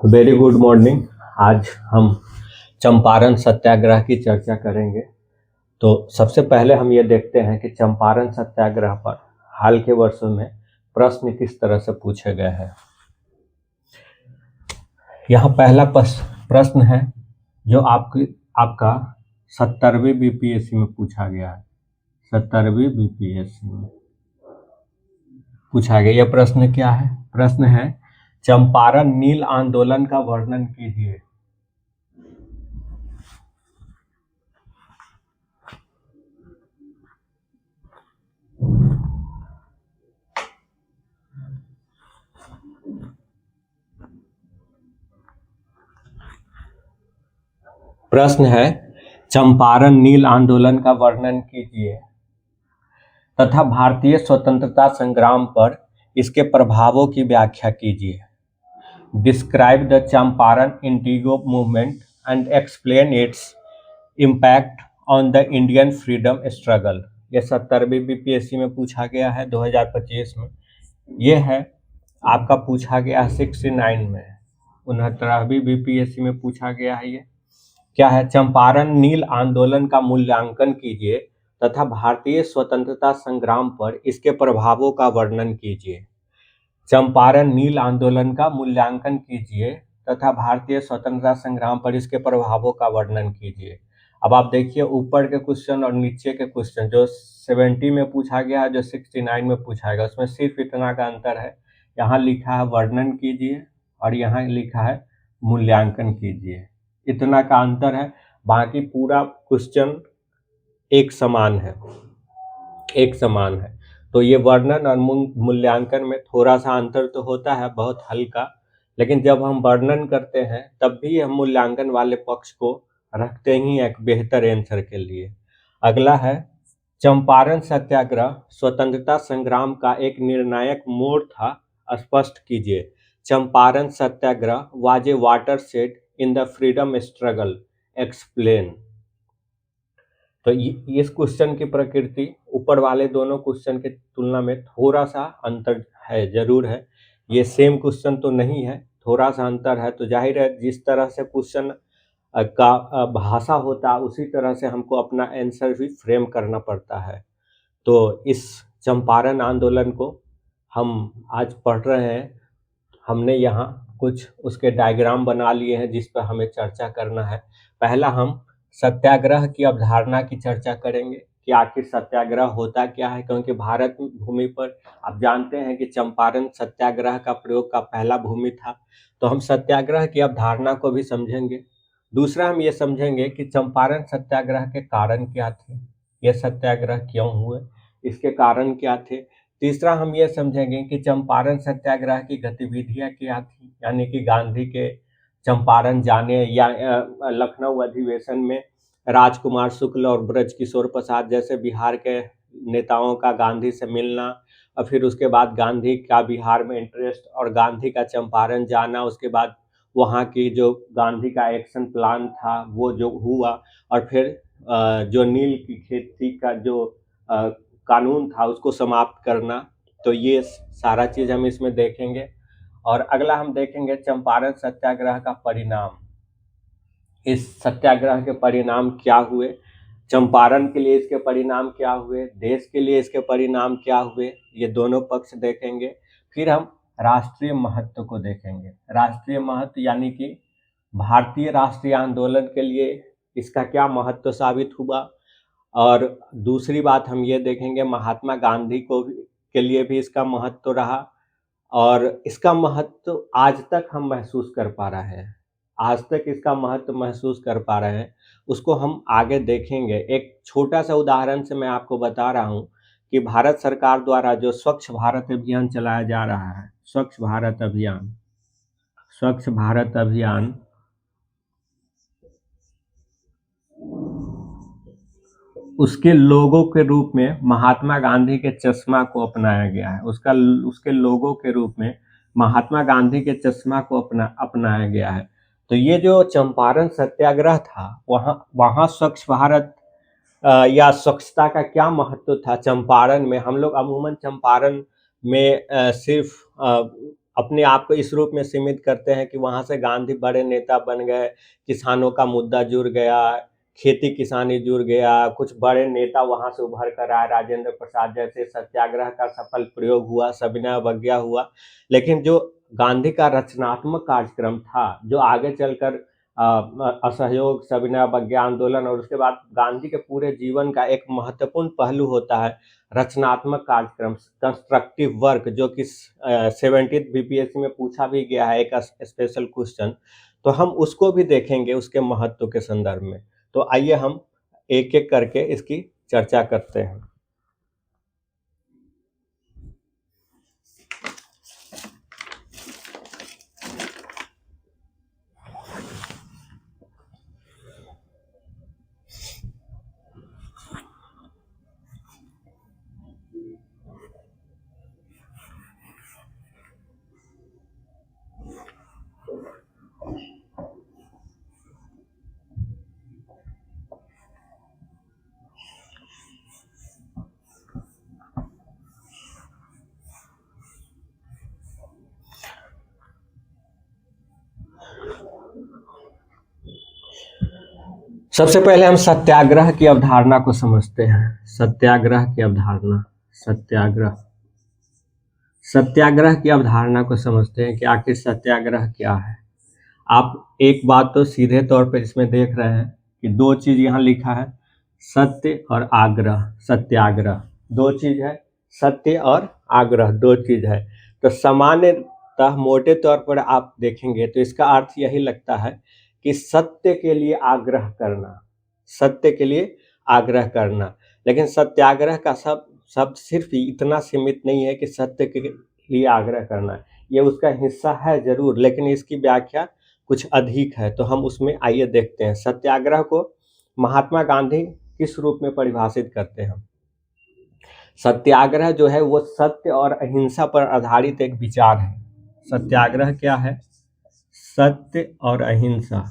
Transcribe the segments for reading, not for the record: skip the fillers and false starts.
Very good morning. आज हम चंपारण सत्याग्रह की चर्चा करेंगे। तो सबसे पहले हम ये देखते हैं कि चंपारण सत्याग्रह पर हाल के वर्षों में प्रश्न किस तरह से पूछे गए हैं। यहाँ पहला प्रश्न है जो आपका 70वीं बीपीएससी में पूछा गया है। 70वीं बीपीएससी में पूछा गया यह प्रश्न क्या है? प्रश्न है चंपारण नील आंदोलन का वर्णन कीजिए। प्रश्न है चंपारण नील आंदोलन का वर्णन कीजिए तथा भारतीय स्वतंत्रता संग्राम पर इसके प्रभावों की व्याख्या कीजिए। Describe the Champaran Indigo movement and explain its impact on the Indian freedom struggle. यह 70वीं बीपीएससी में पूछा गया है 2025 में। यह है आपका पूछा गया है 69 में। 69वीं बीपीएससी में पूछा गया है। ये क्या है? चंपारण नील आंदोलन का मूल्यांकन कीजिए तथा भारतीय स्वतंत्रता संग्राम पर इसके प्रभावों का वर्णन कीजिए। चंपारण नील आंदोलन का मूल्यांकन कीजिए तथा भारतीय स्वतंत्रता संग्राम पर इसके प्रभावों का वर्णन कीजिए। अब आप देखिए ऊपर के क्वेश्चन और नीचे के क्वेश्चन, जो 70 में पूछा गया है, जो 69 में पूछा गया, उसमें सिर्फ इतना का अंतर है। यहाँ लिखा है वर्णन कीजिए और यहाँ लिखा है मूल्यांकन कीजिए। इतना का अंतर है, बाकी पूरा क्वेश्चन एक समान है, एक समान है। तो ये वर्णन और मूल्यांकन में थोड़ा सा अंतर तो होता है, बहुत हल्का, लेकिन जब हम वर्णन करते हैं तब भी हम मूल्यांकन वाले पक्ष को रखते ही एक बेहतर आंसर के लिए। अगला है चंपारण सत्याग्रह स्वतंत्रता संग्राम का एक निर्णायक मोड़ था, स्पष्ट कीजिए। Champaran Satyagraha was a watershed in the freedom struggle, explain. तो इस क्वेश्चन की प्रकृति ऊपर वाले दोनों क्वेश्चन के तुलना में थोड़ा सा अंतर है, जरूर है। ये सेम क्वेश्चन तो नहीं है, थोड़ा सा अंतर है। तो जाहिर है जिस तरह से क्वेश्चन का भाषा होता है उसी तरह से हमको अपना आंसर भी फ्रेम करना पड़ता है। तो इस चंपारण आंदोलन को हम आज पढ़ रहे हैं। हमने यहाँ कुछ उसके डायग्राम बना लिए हैं जिस पर हमें चर्चा करना है। पहला हम सत्याग्रह की अवधारणा की चर्चा करेंगे कि आखिर सत्याग्रह होता क्या है, क्योंकि भारत भूमि पर आप जानते हैं कि चंपारण सत्याग्रह का प्रयोग का पहला भूमि था। तो हम सत्याग्रह की अवधारणा को भी समझेंगे। दूसरा हम ये समझेंगे कि चंपारण सत्याग्रह के कारण क्या थे, ये सत्याग्रह क्यों हुए, इसके कारण क्या थे। तीसरा हम ये समझेंगे कि चंपारण सत्याग्रह की गतिविधियां क्या थी, यानी कि गांधी के चंपारण जाने या लखनऊ अधिवेशन में राजकुमार शुक्ल और ब्रजकिशोर प्रसाद जैसे बिहार के नेताओं का गांधी से मिलना, और फिर उसके बाद गांधी का बिहार में इंटरेस्ट और गांधी का चंपारण जाना, उसके बाद वहाँ की जो गांधी का एक्शन प्लान था वो जो हुआ, और फिर जो नील की खेती का जो कानून था उसको समाप्त करना। तो ये सारा चीज़ हम इसमें देखेंगे। और अगला हम देखेंगे चंपारण सत्याग्रह का परिणाम। इस सत्याग्रह के परिणाम क्या हुए, चंपारण के लिए इसके परिणाम क्या हुए, देश के लिए इसके परिणाम क्या हुए, ये दोनों पक्ष देखेंगे। फिर हम राष्ट्रीय महत्व को देखेंगे। राष्ट्रीय महत्व यानी कि भारतीय राष्ट्रीय आंदोलन के लिए इसका क्या महत्व साबित हुआ। और दूसरी बात हम ये देखेंगे महात्मा गांधी को भी के लिए भी इसका महत्व रहा, और इसका महत्व आज तक हम महसूस कर पा रहे हैं। आज तक इसका महत्व महसूस कर पा रहे हैं, उसको हम आगे देखेंगे। एक छोटा सा उदाहरण से मैं आपको बता रहा हूँ कि भारत सरकार द्वारा जो स्वच्छ भारत अभियान चलाया जा रहा है, स्वच्छ भारत अभियान, स्वच्छ भारत अभियान उसके लोगो के रूप में महात्मा गांधी के चश्मा को अपनाया गया है। उसके लोगो के रूप में महात्मा गांधी के चश्मा को अपनाया गया है। तो ये जो चंपारण सत्याग्रह था, वहाँ स्वच्छ भारत या स्वच्छता का क्या महत्व था चंपारण में। हम लोग अमूमन चंपारण में सिर्फ अपने आप को इस रूप में सीमित करते हैं कि वहां से गांधी बड़े नेता बन गए, किसानों का मुद्दा जुड़ गया, खेती किसानी जुड़ गया, कुछ बड़े नेता वहां से उभर कर आए, राजेंद्र प्रसाद जैसे, सत्याग्रह का सफल प्रयोग हुआ, सविनय अवज्ञा हुआ। लेकिन जो गांधी का रचनात्मक कार्यक्रम था, जो आगे चलकर असहयोग, सविनय अवज्ञा आंदोलन, और उसके बाद गांधी के पूरे जीवन का एक महत्वपूर्ण पहलू होता है रचनात्मक कार्यक्रम, कंस्ट्रक्टिव वर्क, जो कि 70th बीपीएससी में पूछा भी गया है एक स्पेशल क्वेश्चन। तो हम उसको भी देखेंगे उसके महत्व के संदर्भ में। तो आइए हम एक एक करके इसकी चर्चा करते हैं। सबसे पहले हम सत्याग्रह की अवधारणा को समझते हैं। सत्याग्रह की अवधारणा, सत्याग्रह की अवधारणा को समझते हैं कि आखिर सत्याग्रह क्या है। आप एक बात तो सीधे तौर पर इसमें देख रहे हैं कि दो चीज यहाँ लिखा है, सत्य और आग्रह, सत्याग्रह दो चीज है, सत्य और आग्रह दो चीज है। तो सामान्यतः मोटे तौर पर आप देखेंगे तो इसका अर्थ यही लगता है कि सत्य के लिए आग्रह करना, सत्य के लिए आग्रह करना। लेकिन सत्याग्रह का शब्द सिर्फ इतना सीमित नहीं है कि सत्य के लिए आग्रह करना, ये उसका हिस्सा है जरूर, लेकिन इसकी व्याख्या कुछ अधिक है। तो हम उसमें आइए देखते हैं। सत्याग्रह को महात्मा गांधी किस रूप में परिभाषित करते हैं? सत्याग्रह जो है वो सत्य और अहिंसा पर आधारित एक विचार है। सत्याग्रह क्या है? सत्य और अहिंसा,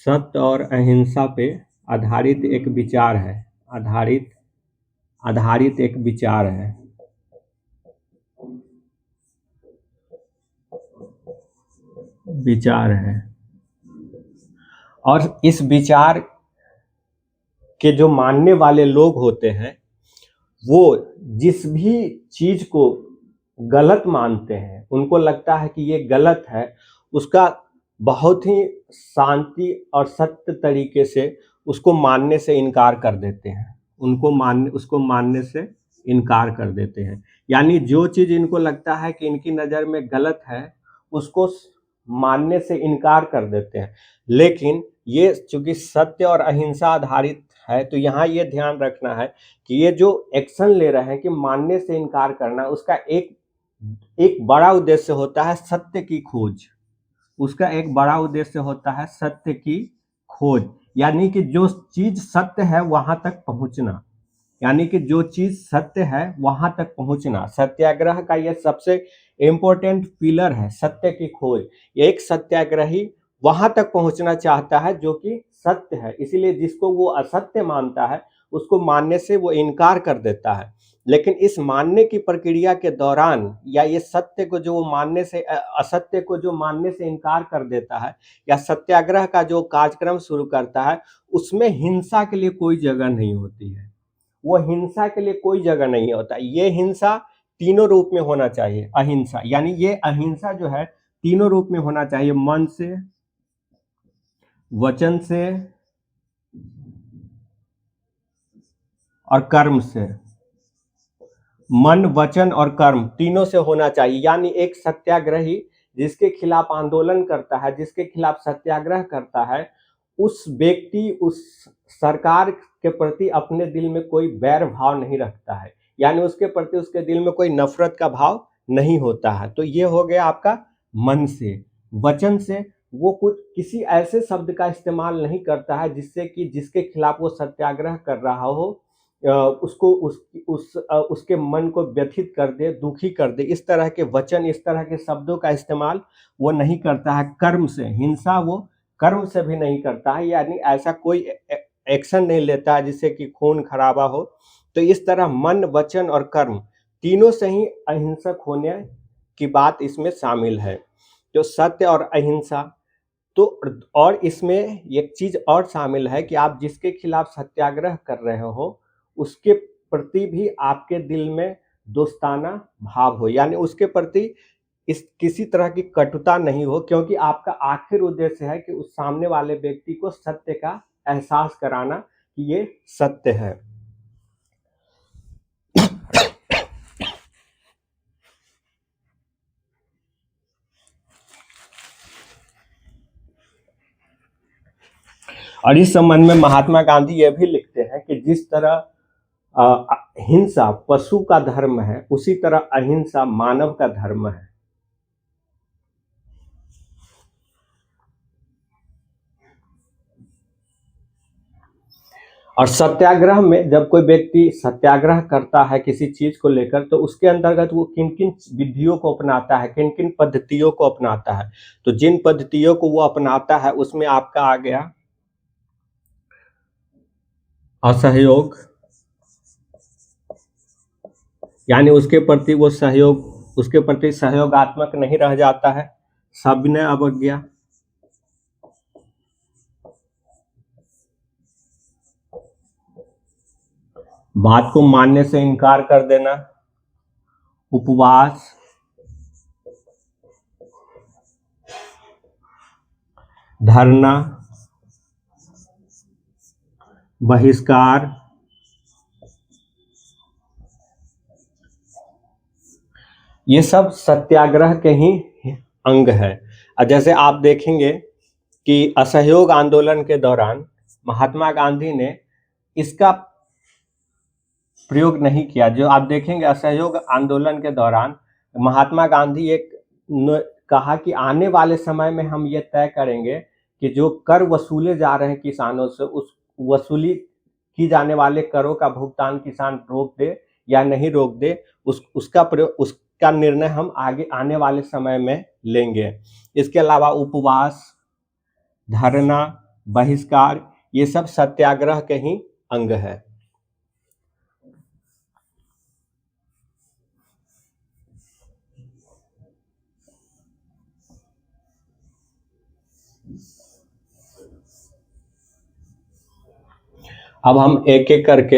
सत्य और अहिंसा पे आधारित एक विचार है, आधारित एक विचार है। और इस विचार के जो मानने वाले लोग होते हैं वो जिस भी चीज को गलत मानते हैं, उनको लगता है कि ये गलत है, उसका बहुत ही शांति और सत्य तरीके से उसको मानने से इनकार कर देते हैं, उसको मानने से इनकार कर देते हैं। यानी जो चीज इनको लगता है कि इनकी नज़र में गलत है उसको मानने से इनकार कर देते हैं। लेकिन ये चूंकि सत्य और अहिंसा आधारित है, तो यहाँ ये ध्यान रखना है कि ये जो एक्शन ले रहे हैं कि मानने से इनकार करना, उसका एक बड़ा उद्देश्य होता है सत्य की खोज। उसका एक बड़ा उद्देश्य होता है सत्य की खोज, यानी कि जो चीज सत्य है वहां तक पहुंचना, यानी कि जो चीज सत्य है वहां तक पहुंचना। सत्याग्रह का यह सबसे इंपॉर्टेंट पिलर है, सत्य की खोज। एक सत्याग्रही वहां तक पहुंचना चाहता है जो कि सत्य है, इसीलिए जिसको वो असत्य मानता है उसको मानने से वो इनकार कर देता है। लेकिन इस मानने की प्रक्रिया के दौरान, या ये सत्य को जो मानने से असत्य को जो मानने से इनकार कर देता है, या सत्याग्रह का जो कार्यक्रम शुरू करता है, उसमें हिंसा के लिए कोई जगह नहीं होती है। वो हिंसा के लिए कोई जगह नहीं होता। ये हिंसा तीनों रूप में होना चाहिए, अहिंसा, यानी ये अहिंसा जो है तीनों रूप में होना चाहिए, मन से, वचन से और कर्म से। मन, वचन और कर्म तीनों से होना चाहिए। यानी एक सत्याग्रही जिसके खिलाफ आंदोलन करता है, जिसके खिलाफ सत्याग्रह करता है, उस व्यक्ति उस सरकार के प्रति अपने दिल में कोई बैर भाव नहीं रखता है, यानी उसके प्रति उसके दिल में कोई नफरत का भाव नहीं होता है। तो ये हो गया आपका मन से। वचन से वो कुछ किसी ऐसे शब्द का इस्तेमाल नहीं करता है जिससे कि जिसके खिलाफ वो सत्याग्रह कर रहा हो उसको उसके मन को व्यथित कर दे, दुखी कर दे। इस तरह के वचन, इस तरह के शब्दों का इस्तेमाल वो नहीं करता है। कर्म से, हिंसा वो कर्म से भी नहीं करता है, यानी ऐसा कोई एक्शन नहीं लेता है जिससे कि खून खराबा हो। तो इस तरह मन, वचन और कर्म तीनों से ही अहिंसक होने की बात इसमें शामिल है, जो सत्य और अहिंसा। तो और इसमें एक चीज और शामिल है कि आप जिसके खिलाफ सत्याग्रह कर रहे हो उसके प्रति भी आपके दिल में दोस्ताना भाव हो, यानी उसके प्रति इस किसी तरह की कटुता नहीं हो, क्योंकि आपका आखिर उद्देश्य है कि उस सामने वाले व्यक्ति को सत्य का एहसास कराना कि ये सत्य है। और इस संबंध में महात्मा गांधी यह भी लिखते हैं कि जिस तरह हिंसा पशु का धर्म है, उसी तरह अहिंसा मानव का धर्म है। और सत्याग्रह में जब कोई व्यक्ति सत्याग्रह करता है किसी चीज को लेकर, तो उसके अंतर्गत वो किन किन विधियों को अपनाता है, किन किन पद्धतियों को अपनाता है। तो जिन पद्धतियों को वो अपनाता है उसमें आपका आ गया असहयोग, यानी उसके प्रति वो सहयोग, उसके प्रति सहयोगात्मक नहीं रह जाता है। सविनय अवज्ञा, बात को मानने से इनकार कर देना, उपवास, धरना, बहिष्कार, ये सब सत्याग्रह के ही अंग है। जैसे आप देखेंगे कि असहयोग आंदोलन के दौरान महात्मा गांधी ने इसका प्रयोग नहीं किया। जो आप देखेंगे असहयोग आंदोलन के दौरान महात्मा गांधी कहा कि आने वाले समय में हम ये तय करेंगे कि जो कर वसूले जा रहे हैं किसानों से, उस वसूली की जाने वाले करों का भुगतान किसान रोक दे या नहीं रोक दे, उसका निर्णय हम आगे आने वाले समय में लेंगे। इसके अलावा उपवास, धरना, बहिष्कार, ये सब सत्याग्रह के ही अंग है। अब हम एक एक करके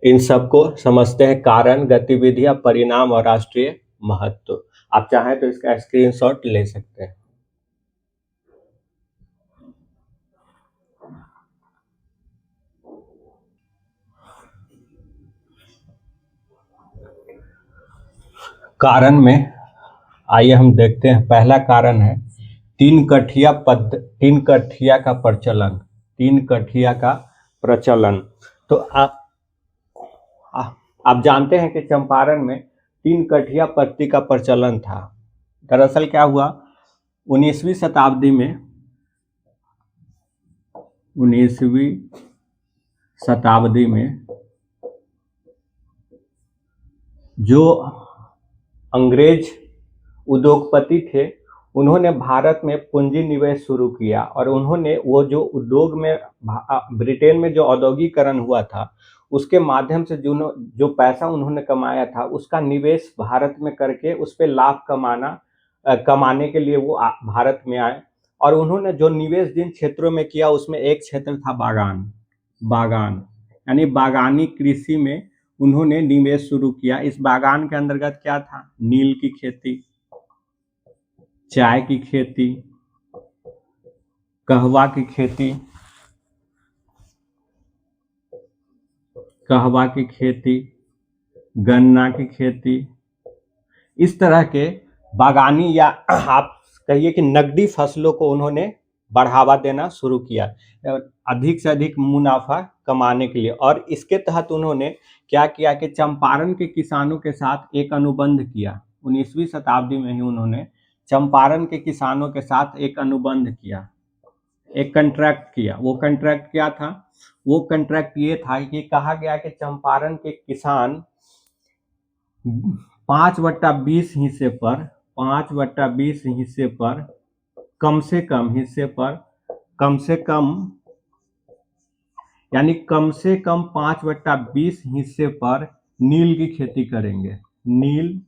इन सबको समझते हैं, कारण, गतिविधियां, परिणाम और राष्ट्रीय महत्व। आप चाहें तो इसका स्क्रीनशॉट ले सकते हैं। कारण में आइए हम देखते हैं। पहला कारण है तीन कठिया का प्रचलन। तीन कठिया का प्रचलन। तो आप जानते हैं कि चंपारण में तीन कठिया पत्ती का प्रचलन था। दरअसल क्या हुआ, 19वीं शताब्दी में जो अंग्रेज उद्योगपति थे, उन्होंने भारत में पूंजी निवेश शुरू किया और उन्होंने वो जो उद्योग में ब्रिटेन में जो औद्योगिकरण हुआ था, उसके माध्यम से जो पैसा उन्होंने कमाया था, उसका निवेश भारत में करके उस पर लाभ कमाने के लिए वो भारत में आए। और उन्होंने जो निवेश जिन क्षेत्रों में किया, उसमें एक क्षेत्र था बागान, यानी बागानी कृषि में उन्होंने निवेश शुरू किया। इस बागान के अंतर्गत क्या था, नील की खेती, चाय की खेती, कहवा की खेती, गन्ना की खेती, इस तरह के बागानी या आप कहिए कि नकदी फसलों को उन्होंने बढ़ावा देना शुरू किया अधिक से अधिक मुनाफा कमाने के लिए। और इसके तहत उन्होंने क्या किया कि चंपारण के किसानों के साथ एक अनुबंध किया। 19वीं शताब्दी में ही उन्होंने चंपारण के किसानों के साथ एक अनुबंध किया, एक कॉन्ट्रैक्ट किया। वो कॉन्ट्रैक्ट क्या था, वो कॉन्ट्रैक्ट ये था कि कहा गया कि चंपारण के किसान 5/20 हिस्से पर कम से कम 5/20 हिस्से पर नील की खेती करेंगे। नील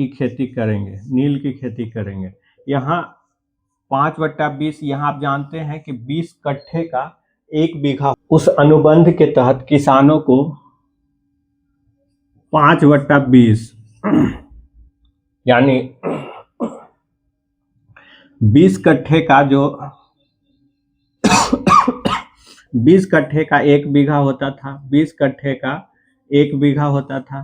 की खेती करेंगे, नील की खेती करेंगे। यहाँ 5/20, यहाँ आप जानते हैं कि 20 कट्ठे का 1 बीघा। उस अनुबंध के तहत किसानों को 5/20 यानी 20 कट्ठे का जो 20 कट्ठे का 1 बीघा होता था, 20 कट्ठे का 1 बीघा होता था।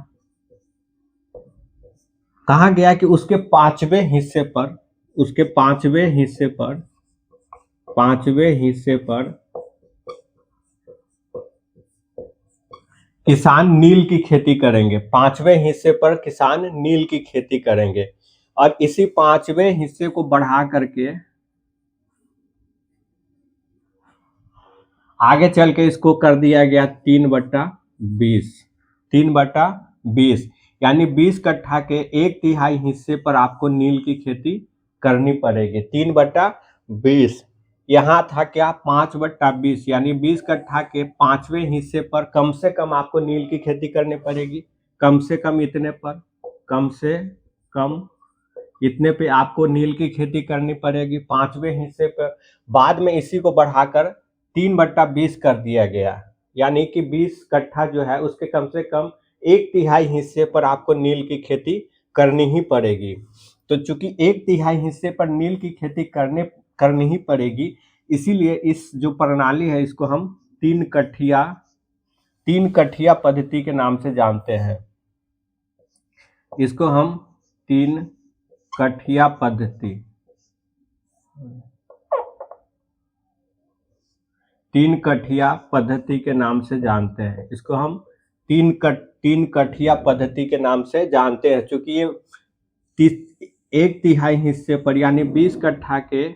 कहा गया कि उसके 5वें हिस्से पर, उसके 5वें हिस्से पर, 5वें हिस्से पर किसान नील की खेती करेंगे। 5वें हिस्से पर किसान नील की खेती करेंगे और इसी 5वें हिस्से को बढ़ा करके आगे चल के इसको कर दिया गया 3/20, 3/20 यानी 20 कट्ठा के 1/3 हिस्से पर आपको नील की खेती करनी पड़ेगी। 3/20 यहाँ था क्या 5/20 यानी 20 कट्ठा के 5वें हिस्से पर कम से कम आपको नील की खेती करनी पड़ेगी। कम से कम इतने पर, कम से कम इतने पे आपको नील की खेती करनी पड़ेगी 5वें हिस्से पर। बाद में इसी को बढ़ाकर 3/20 कर दिया गया, यानी कि 20 कट्ठा जो है उसके कम से कम 1/3 हिस्से पर आपको नील की खेती करनी ही पड़ेगी। तो चूंकि 1/3 हिस्से पर नील की खेती करनी ही पड़ेगी, इसीलिए इस जो प्रणाली है इसको हम 3 कठिया पद्धति के नाम से जानते हैं। इसको हम 3 कठिया पद्धति, 3 कठिया पद्धति के नाम से जानते हैं। इसको हम 3 कठिया पद्धति के नाम से जानते हैं, क्योंकि ये 1/3 हिस्से पर यानी 20 कट्ठा के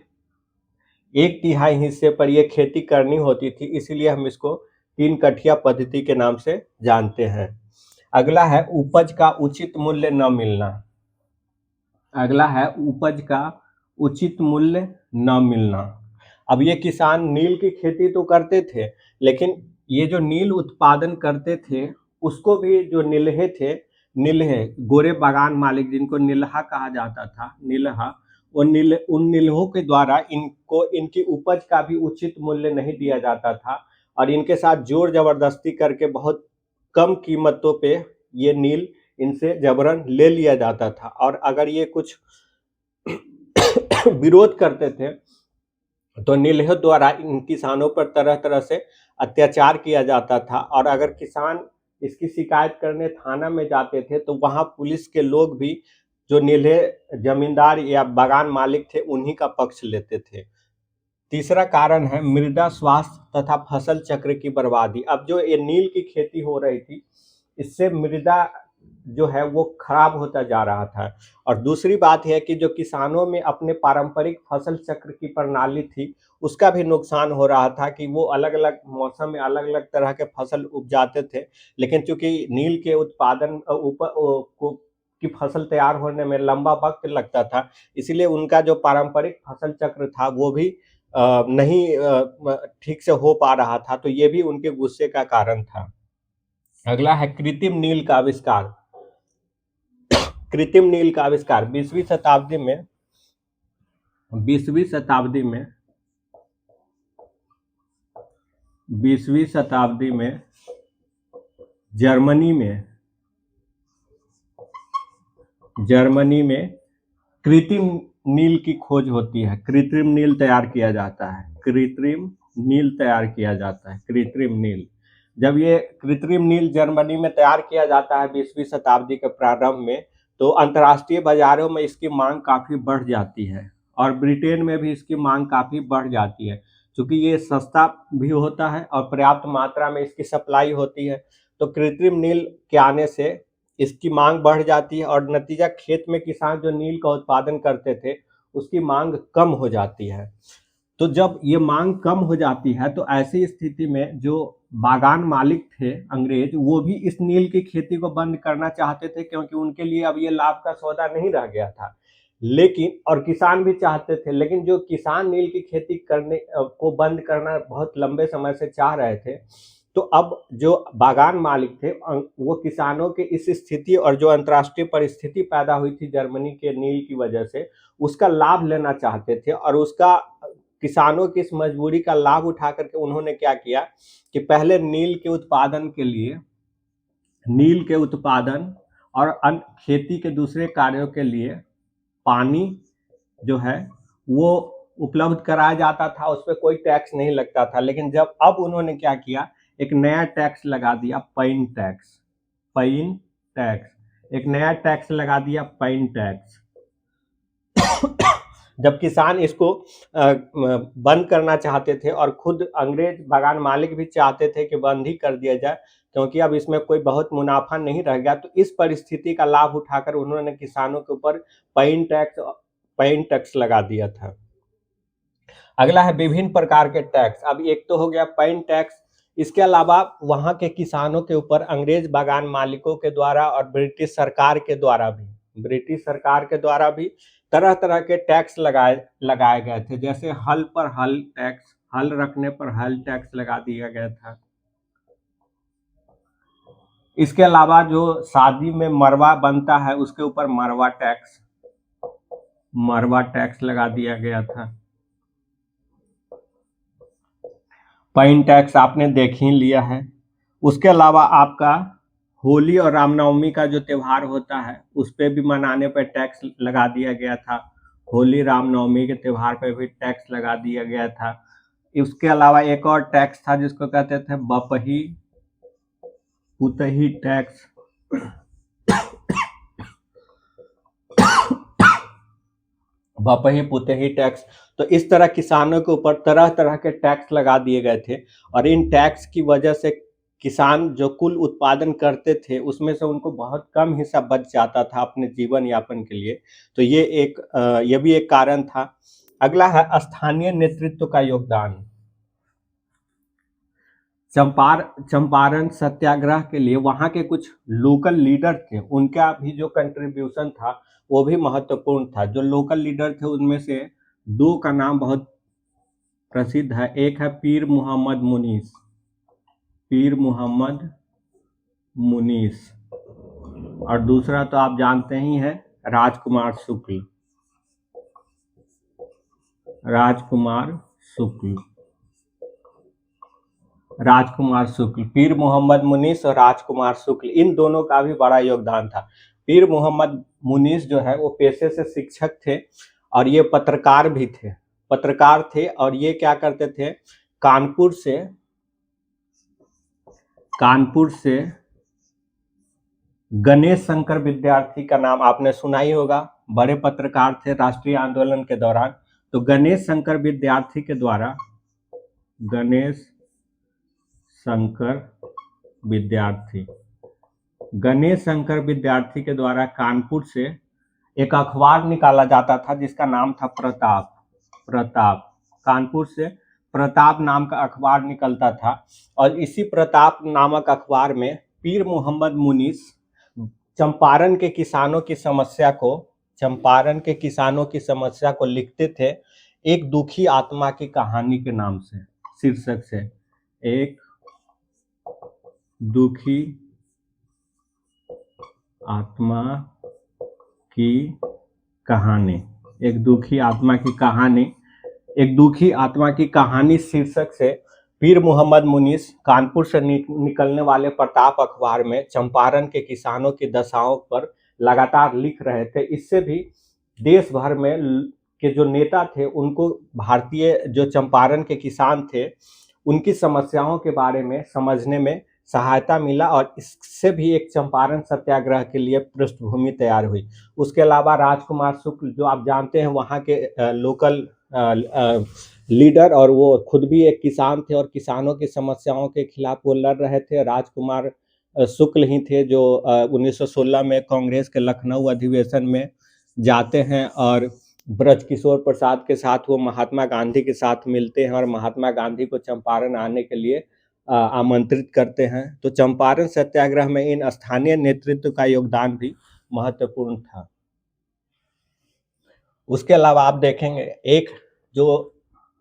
1/3 हिस्से पर यह खेती करनी होती थी, इसीलिए हम इसको 3 कठिया पद्धति के नाम से जानते हैं। अगला है उपज का उचित मूल्य न मिलना। अगला है उपज का उचित मूल्य न मिलना। अब ये किसान नील की खेती तो करते थे, लेकिन ये जो नील उत्पादन करते थे उसको भी जो नीलहे थे, नीलहे गोरे बागान मालिक जिनको नीलहा कहा जाता था, नीलहा, उन नीलहों के द्वारा इनको इनकी उपज का भी उचित मूल्य नहीं दिया जाता था और इनके साथ जोर जबरदस्ती करके बहुत कम कीमतों पे ये नील इनसे जबरन ले लिया जाता था। और अगर ये कुछ विरोध करते थे तो नीलहे द्वारा इन किसानों पर तरह तरह से अत्याचार किया जाता था और अगर किसान इसकी शिकायत करने थाना में जाते थे तो वहां पुलिस के लोग भी जो नीलहे जमींदार या बागान मालिक थे उन्हीं का पक्ष लेते थे। तीसरा कारण है मृदा स्वास्थ्य तथा फसल चक्र की बर्बादी। अब जो ये नील की खेती हो रही थी इससे मृदा जो है वो खराब होता जा रहा था और दूसरी बात है कि जो किसानों में अपने पारंपरिक फसल चक्र की प्रणाली थी उसका भी नुकसान हो रहा था कि वो अलग अलग मौसम में अलग अलग तरह के फसल उपजाते थे, लेकिन चूंकि नील के उत्पादन की फसल तैयार होने में लंबा वक्त लगता था, इसीलिए उनका जो पारंपरिक फसल चक्र था वो भी नहीं ठीक से हो पा रहा था, तो ये भी उनके गुस्से का कारण था। अगला है कृत्रिम नील का आविष्कार। कृत्रिम नील का आविष्कार 20वीं शताब्दी में 20वीं शताब्दी में 20वीं शताब्दी में जर्मनी में कृत्रिम नील की खोज होती है। कृत्रिम नील तैयार किया जाता है, कृत्रिम नील तैयार किया जाता है, कृत्रिम नील। जब ये कृत्रिम नील जर्मनी में तैयार किया जाता है 20वीं शताब्दी के प्रारंभ में, तो अंतर्राष्ट्रीय बाजारों में इसकी मांग काफी बढ़ जाती है और ब्रिटेन में भी इसकी मांग काफी बढ़ जाती है, क्योंकि ये सस्ता भी होता है और पर्याप्त मात्रा में इसकी सप्लाई होती है। तो कृत्रिम नील के आने से इसकी मांग बढ़ जाती है और नतीजा खेत में किसान जो नील का उत्पादन करते थे उसकी मांग कम हो जाती है। तो जब ये मांग कम हो जाती है तो ऐसी स्थिति में जो बागान मालिक थे अंग्रेज, वो भी इस नील की खेती को बंद करना चाहते थे, क्योंकि उनके लिए अब ये लाभ का सौदा नहीं रह गया था। लेकिन और किसान भी चाहते थे, लेकिन जो किसान नील की खेती करने को बंद करना बहुत लंबे समय से चाह रहे थे, तो अब जो बागान मालिक थे वो किसानों के इस स्थिति और जो अंतर्राष्ट्रीय परिस्थिति पैदा हुई थी जर्मनी के नील की वजह से, उसका लाभ लेना चाहते थे और उसका किसानों की इस मजबूरी का लाभ उठा करके उन्होंने क्या किया कि पहले नील के उत्पादन और खेती के दूसरे कार्यों के लिए पानी जो है वो उपलब्ध कराया जाता था, उस पर कोई टैक्स नहीं लगता था। लेकिन जब अब उन्होंने क्या किया, एक नया टैक्स लगा दिया, पैन टैक्स, एक नया टैक्स लगा दिया, पैन टैक्स। जब किसान इसको बंद करना चाहते थे और खुद अंग्रेज बागान मालिक भी चाहते थे कि बंद ही कर दिया जाए क्योंकि अब इसमें कोई बहुत मुनाफा नहीं रह गया, तो इस परिस्थिति का लाभ उठाकर उन्होंने किसानों के ऊपर पैन टैक्स लगा दिया था। अगला है विभिन्न प्रकार के टैक्स। अब एक तो हो गया पैन टैक्स, इसके अलावा वहां के किसानों के ऊपर अंग्रेज बागान मालिकों के द्वारा और ब्रिटिश सरकार के द्वारा भी तरह तरह के टैक्स लगाए गए थे। जैसे हल पर हल टैक्स, हल रखने पर हल टैक्स लगा दिया गया था। इसके अलावा जो शादी में मरवा बनता है उसके ऊपर मरवा टैक्स लगा दिया गया था। पैन टैक्स आपने देख ही लिया है। उसके अलावा आपका होली और रामनवमी का जो त्योहार होता है उस पे भी मनाने पर टैक्स लगा दिया गया था। होली रामनवमी के त्योहार पे भी टैक्स लगा दिया गया था। उसके अलावा एक और टैक्स था जिसको कहते थे बपही पुतही टैक्स। बपही पुतही टैक्स। तो इस तरह किसानों के ऊपर तरह तरह के टैक्स लगा दिए गए थे और इन टैक्स की वजह से किसान जो कुल उत्पादन करते थे उसमें से उनको बहुत कम हिस्सा बच जाता था अपने जीवन यापन के लिए। तो ये भी एक कारण था। अगला है स्थानीय नेतृत्व का योगदान। चंपारण सत्याग्रह के लिए वहां के कुछ लोकल लीडर थे, उनका भी जो कंट्रीब्यूशन था वो भी महत्वपूर्ण था। जो लोकल लीडर थे उनमें से दो का नाम बहुत प्रसिद्ध है। एक है पीर मोहम्मद मुनीस और दूसरा तो आप जानते ही हैं राजकुमार शुक्ल। पीर मोहम्मद मुनीस और राजकुमार शुक्ल, इन दोनों का भी बड़ा योगदान था। पीर मोहम्मद मुनीस जो है वो पेशे से शिक्षक थे और ये पत्रकार थे और ये क्या करते थे, कानपुर से गणेश शंकर विद्यार्थी का नाम आपने सुना ही होगा, बड़े पत्रकार थे राष्ट्रीय आंदोलन के दौरान। तो गणेश शंकर विद्यार्थी के द्वारा कानपुर से एक अखबार निकाला जाता था जिसका नाम था प्रताप। कानपुर से प्रताप नाम का अखबार निकलता था और इसी प्रताप नामक अखबार में पीर मोहम्मद मुनीस चंपारण के किसानों की समस्या को लिखते थे एक दुखी आत्मा की कहानी के नाम से, शीर्षक से, एक दुखी आत्मा की कहानी शीर्षक से पीर मोहम्मद मुनीस कानपुर से निकलने वाले प्रताप अखबार में चंपारण के किसानों की दशाओं पर लगातार लिख रहे थे। इससे भी देश भर में के जो नेता थे उनको भारतीय जो चंपारण के किसान थे उनकी समस्याओं के बारे में समझने में सहायता मिला और इससे भी एक चंपारण सत्याग्रह के लिए पृष्ठभूमि तैयार हुई। उसके अलावा राजकुमार शुक्ल जो आप जानते हैं वहाँ के लोकल लीडर और वो खुद भी एक किसान थे और किसानों की समस्याओं के खिलाफ वो लड़ रहे थे। राजकुमार शुक्ल ही थे जो 1916 में कांग्रेस के लखनऊ अधिवेशन में जाते हैं और ब्रजकिशोर प्रसाद के साथ वो महात्मा गांधी के साथ मिलते हैं और महात्मा गांधी को चंपारण आने के लिए आमंत्रित करते हैं। तो चंपारण सत्याग्रह में इन स्थानीय नेतृत्व का योगदान भी महत्वपूर्ण था। उसके अलावा आप देखेंगे एक जो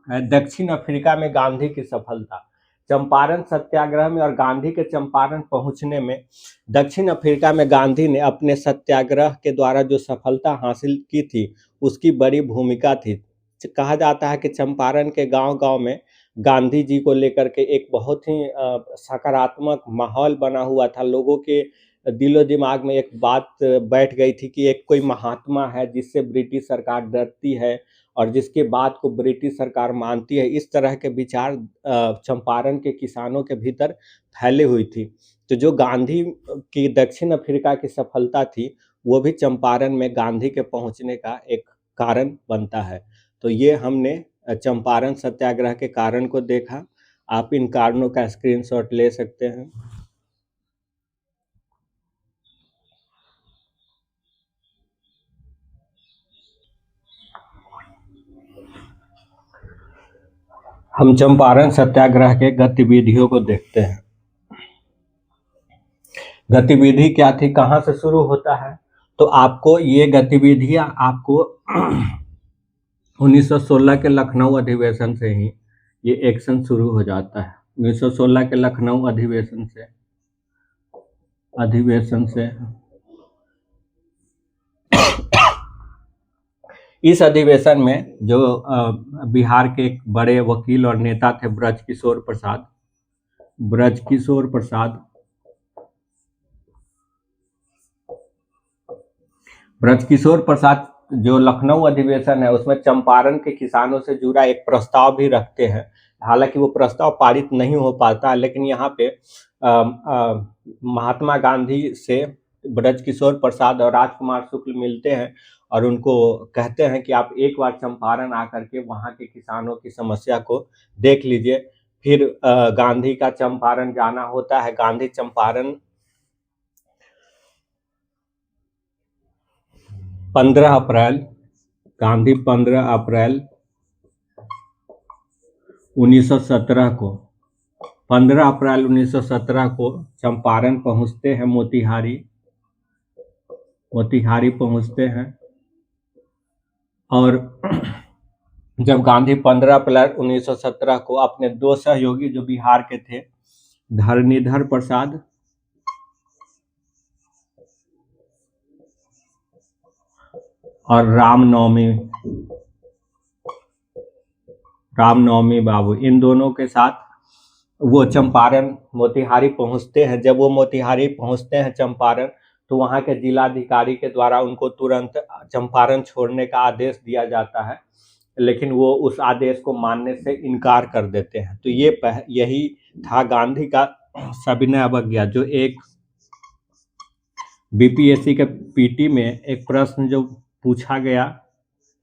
दक्षिण अफ्रीका में गांधी की सफलता, चंपारण सत्याग्रह में और गांधी के चंपारण पहुंचने में दक्षिण अफ्रीका में गांधी ने अपने सत्याग्रह के द्वारा जो सफलता हासिल की थी उसकी बड़ी भूमिका थी। कहा जाता है कि चंपारण के गांव-गांव में गांधी जी को लेकर के एक बहुत ही सकारात्मक माहौल बना हुआ था। लोगों के दिलो दिमाग में एक बात बैठ गई थी कि एक कोई महात्मा है जिससे ब्रिटिश सरकार डरती है और जिसके बात को ब्रिटिश सरकार मानती है। इस तरह के विचार चंपारण के किसानों के भीतर फैली हुई थी। तो जो गांधी की दक्षिण अफ्रीका की सफलता थी, वो भी चंपारण में गांधी के पहुंचने का एक कारण बनता है। तो ये हमने चंपारण सत्याग्रह के कारण को देखा। आप इन कारणों का स्क्रीनशॉट ले सकते हैं। हम चंपारण सत्याग्रह के गतिविधियों को देखते हैं। गतिविधि क्या थी, कहाँ से शुरू होता है? तो आपको ये गतिविधियां आपको 1916 के लखनऊ अधिवेशन से ही ये एक्शन शुरू हो जाता है। 1916 के लखनऊ अधिवेशन से इस अधिवेशन में जो बिहार के एक बड़े वकील और नेता थे ब्रजकिशोर प्रसाद जो लखनऊ अधिवेशन है उसमें चंपारण के किसानों से जुड़ा एक प्रस्ताव भी रखते हैं। हालांकि वो प्रस्ताव पारित नहीं हो पाता, लेकिन यहाँ पे महात्मा गांधी से ब्रजकिशोर प्रसाद और राजकुमार शुक्ल मिलते हैं और उनको कहते हैं कि आप एक बार चंपारण आकर के वहाँ के किसानों की समस्या को देख लीजिए। फिर गांधी का चंपारण जाना होता है। गांधी 15 अप्रैल 1917 को 15 अप्रैल 1917 को चंपारण पहुंचते हैं। मोतिहारी पहुंचते हैं और जब गांधी 15 अप्रैल 1917 को अपने दो सहयोगी जो बिहार के थे, धरणीधर प्रसाद और रामनवमी बाबू, इन दोनों के साथ वो चंपारण मोतिहारी पहुंचते हैं। जब वो मोतिहारी पहुंचते हैं चंपारण, तो वहाँ के जिलाधिकारी के द्वारा उनको तुरंत चंपारण छोड़ने का आदेश दिया जाता है, लेकिन वो उस आदेश को मानने से इनकार कर देते हैं। तो यही था गांधी का सविनय अवज्ञा। जो एक बीपीएससी के पीटी में एक प्रश्न जो पूछा गया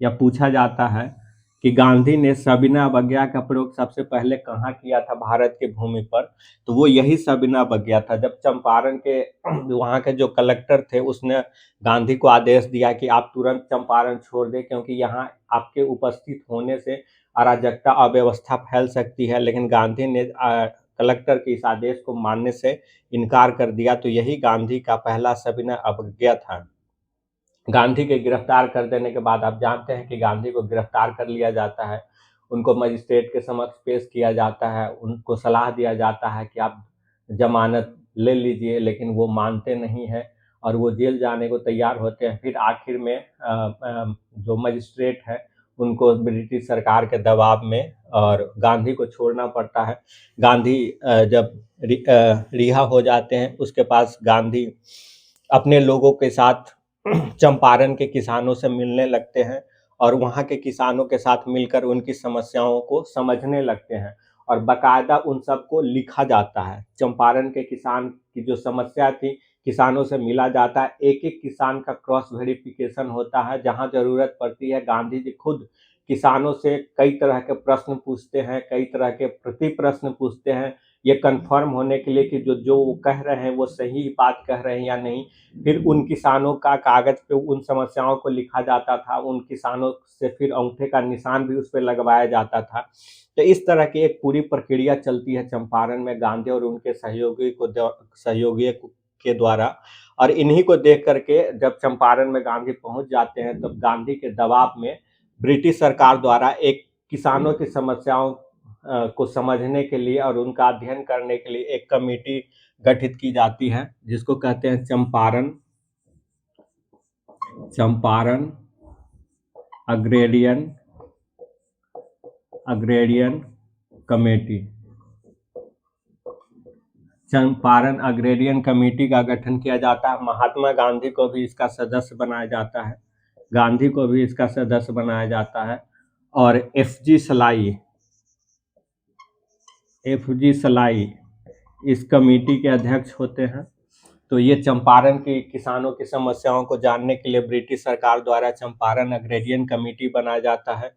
या पूछा जाता है कि गांधी ने सविनय अवज्ञा का प्रयोग सबसे पहले कहाँ किया था भारत की भूमि पर, तो वो यही सविनय अवज्ञा था। जब चंपारण के वहाँ के जो कलेक्टर थे उसने गांधी को आदेश दिया कि आप तुरंत चंपारण छोड़ दें, क्योंकि यहाँ आपके उपस्थित होने से अराजकता अव्यवस्था फैल सकती है, लेकिन गांधी ने कलेक्टर के इस आदेश को मानने से इनकार कर दिया। तो यही गांधी का पहला सविनय अवज्ञा था। गांधी के गिरफ्तार कर देने के बाद आप जानते हैं कि गांधी को गिरफ्तार कर लिया जाता है, उनको मजिस्ट्रेट के समक्ष पेश किया जाता है, उनको सलाह दिया जाता है कि आप जमानत ले लीजिए, लेकिन वो मानते नहीं हैं और वो जेल जाने को तैयार होते हैं। फिर आखिर में जो मजिस्ट्रेट है उनको ब्रिटिश सरकार के दबाव में और गांधी को छोड़ना पड़ता है। गांधी जब रिहा हो जाते हैं, उसके पास गांधी अपने लोगों के साथ चंपारण के किसानों से मिलने लगते हैं और वहाँ के किसानों के साथ मिलकर उनकी समस्याओं को समझने लगते हैं और बाकायदा उन सबको लिखा जाता है। चंपारण के किसान की जो समस्या थी, किसानों से मिला जाता है, एक एक किसान का क्रॉस वेरिफिकेशन होता है। जहाँ जरूरत पड़ती है गांधी जी खुद किसानों से कई तरह के प्रश्न पूछते हैं, कई तरह के प्रति प्रश्न पूछते हैं, ये कंफर्म होने के लिए कि जो वो कह रहे हैं वो सही बात कह रहे हैं या नहीं। फिर उन किसानों का कागज पे उन समस्याओं को लिखा जाता था, उन किसानों से फिर अंगूठे का निशान भी उस पर लगवाया जाता था। तो इस तरह की एक पूरी प्रक्रिया चलती है चंपारण में गांधी और उनके सहयोगी के द्वारा। और इन्हीं को देख करके जब चंपारण में गांधी पहुंच जाते हैं, तब गांधी के दबाव में ब्रिटिश सरकार द्वारा एक किसानों की समस्याओं को समझने के लिए और उनका अध्ययन करने के लिए एक कमेटी गठित की जाती है, जिसको कहते हैं Champaran agrarian committee. Champaran agrarian committee का गठन किया जाता है। महात्मा गांधी को भी इसका सदस्य बनाया जाता है, और एफजी सलाई इस कमेटी के अध्यक्ष होते हैं। तो ये चंपारण के किसानों की समस्याओं को जानने के लिए ब्रिटिश सरकार द्वारा चंपारण अग्रेरियन कमेटी बनाया जाता है।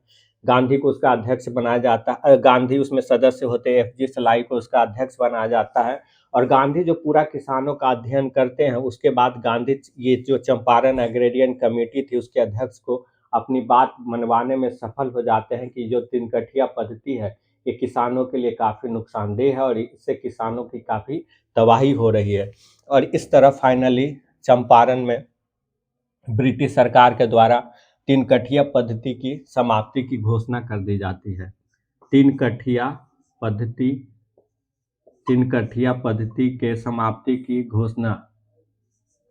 गांधी को उसका अध्यक्ष बनाया जाता है, गांधी उसमें सदस्य होते हैं, एफजी सलाई को उसका अध्यक्ष बनाया जाता है। और गांधी जो पूरा किसानों का अध्ययन करते हैं, उसके बाद गांधी ये जो चंपारण एग्रेरियन कमेटी थी उसके अध्यक्ष को अपनी बात मनवाने में सफल हो जाते हैं कि जो 3 कठिया पद्धति है ये किसानों के लिए काफ़ी नुकसानदेह है और इससे किसानों की काफ़ी तबाही हो रही है। और इस तरह फाइनली चंपारण में ब्रिटिश सरकार के द्वारा 3 कठिया पद्धति की समाप्ति की घोषणा कर दी जाती है। 3 कठिया पद्धति के समाप्ति की घोषणा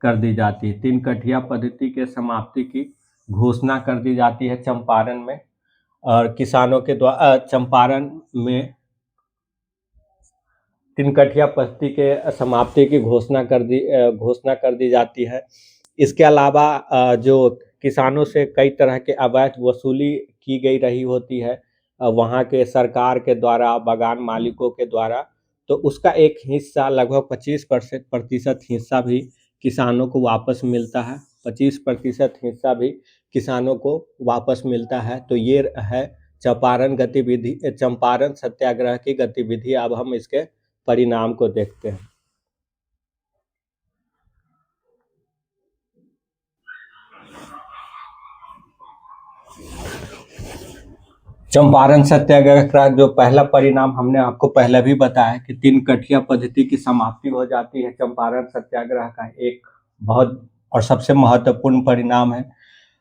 कर दी जाती है। 3 कठिया पद्धति के समाप्ति की घोषणा कर दी जाती है चंपारण में, और किसानों के द्वारा चंपारण में 3 कठिया पद्धति के समाप्ति की घोषणा कर दी जाती है। इसके अलावा जो किसानों से कई तरह के अवैध वसूली की गई रही होती है वहाँ के सरकार के द्वारा, बागान मालिकों के द्वारा, तो उसका एक हिस्सा लगभग 25% हिस्सा भी किसानों को वापस मिलता है। 25% हिस्सा भी किसानों को वापस मिलता है। तो ये है चंपारण सत्याग्रह की गतिविधि। अब हम इसके परिणाम को देखते हैं। चंपारण सत्याग्रह का जो पहला परिणाम हमने आपको पहले भी बताया कि 3 कठिया पद्धति की समाप्ति हो जाती है। चंपारण सत्याग्रह का एक बहुत और सबसे महत्वपूर्ण परिणाम है।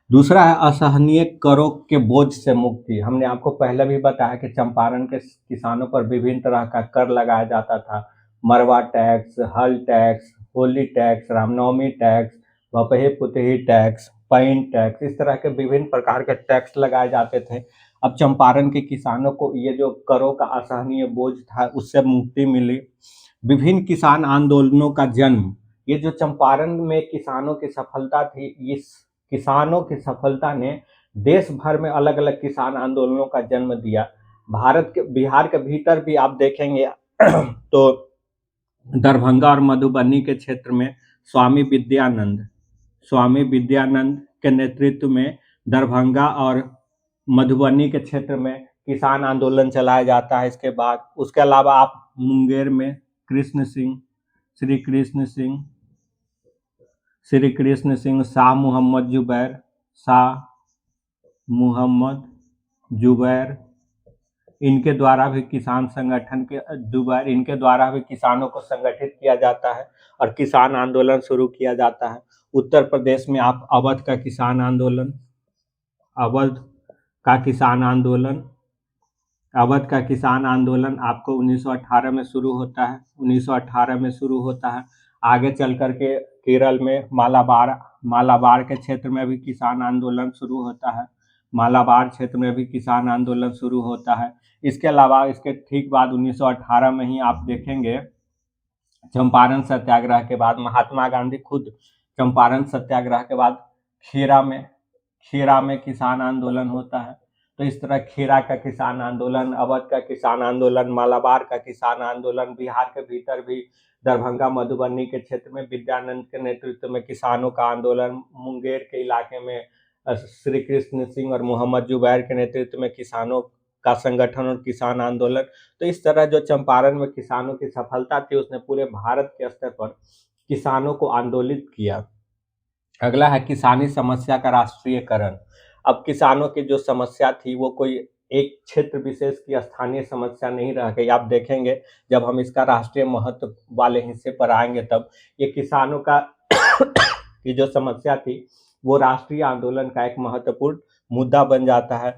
दूसरा है असहनीय करों के बोझ से मुक्ति। हमने आपको पहले भी बताया कि चंपारण के किसानों पर विभिन्न तरह का कर लगाया जाता था। मरवा टैक्स, हल tax, Holi tax, Ramnavami tax, भपही पुतही टैक्स, पैन टैक्स, इस तरह के विभिन्न प्रकार के टैक्स लगाए जाते थे। अब चंपारण के किसानों को ये जो करों का असहनीय बोझ था उससे मुक्ति मिली। विभिन्न किसान आंदोलनों का जन्म, ये जो चंपारण में किसानों की सफलता थी, इस किसानों की सफलता ने देश भर में अलग अलग किसान आंदोलनों का जन्म दिया। बिहार के भीतर भी आप देखेंगे तो दरभंगा और मधुबनी के क्षेत्र में स्वामी विद्यानंद के नेतृत्व में दरभंगा और मधुबनी के क्षेत्र में किसान आंदोलन चलाया जाता है। इसके बाद उसके अलावा आप मुंगेर में श्री कृष्ण सिंह, शाह मुहम्मद जुबैर, इनके द्वारा भी इनके द्वारा भी किसानों को संगठित किया जाता है और किसान आंदोलन शुरू किया जाता है। उत्तर प्रदेश में आप अवध का किसान आंदोलन आपको 1918 में शुरू होता है। आगे चल करके केरल में मालाबार के क्षेत्र में भी किसान आंदोलन शुरू होता है। इसके अलावा इसके ठीक बाद 1918 में ही आप देखेंगे चंपारण सत्याग्रह के बाद महात्मा गांधी खुद चंपारण सत्याग्रह के बाद खेरा में किसान आंदोलन होता है। तो इस तरह खेरा का किसान आंदोलन, अवध का किसान आंदोलन, मालाबार का किसान आंदोलन, बिहार के भीतर भी दरभंगा मधुबनी के क्षेत्र में विद्यानंद के नेतृत्व में किसानों का आंदोलन, मुंगेर के इलाके में श्री कृष्ण सिंह और मोहम्मद जुबैर के नेतृत्व में किसानों का संगठन और किसान आंदोलन। तो इस तरह जो चंपारण में किसानों की सफलता थी उसने पूरे भारत के स्तर पर किसानों को आंदोलित किया। अगला है किसानी समस्या का राष्ट्रीयकरण। अब किसानों की जो समस्या थी वो कोई एक क्षेत्र विशेष की स्थानीय समस्या नहीं रह गई। आप देखेंगे जब हम इसका राष्ट्रीय महत्व वाले हिस्से पर आएंगे तब ये किसानों का की जो समस्या थी वो राष्ट्रीय आंदोलन का एक महत्वपूर्ण मुद्दा बन जाता है।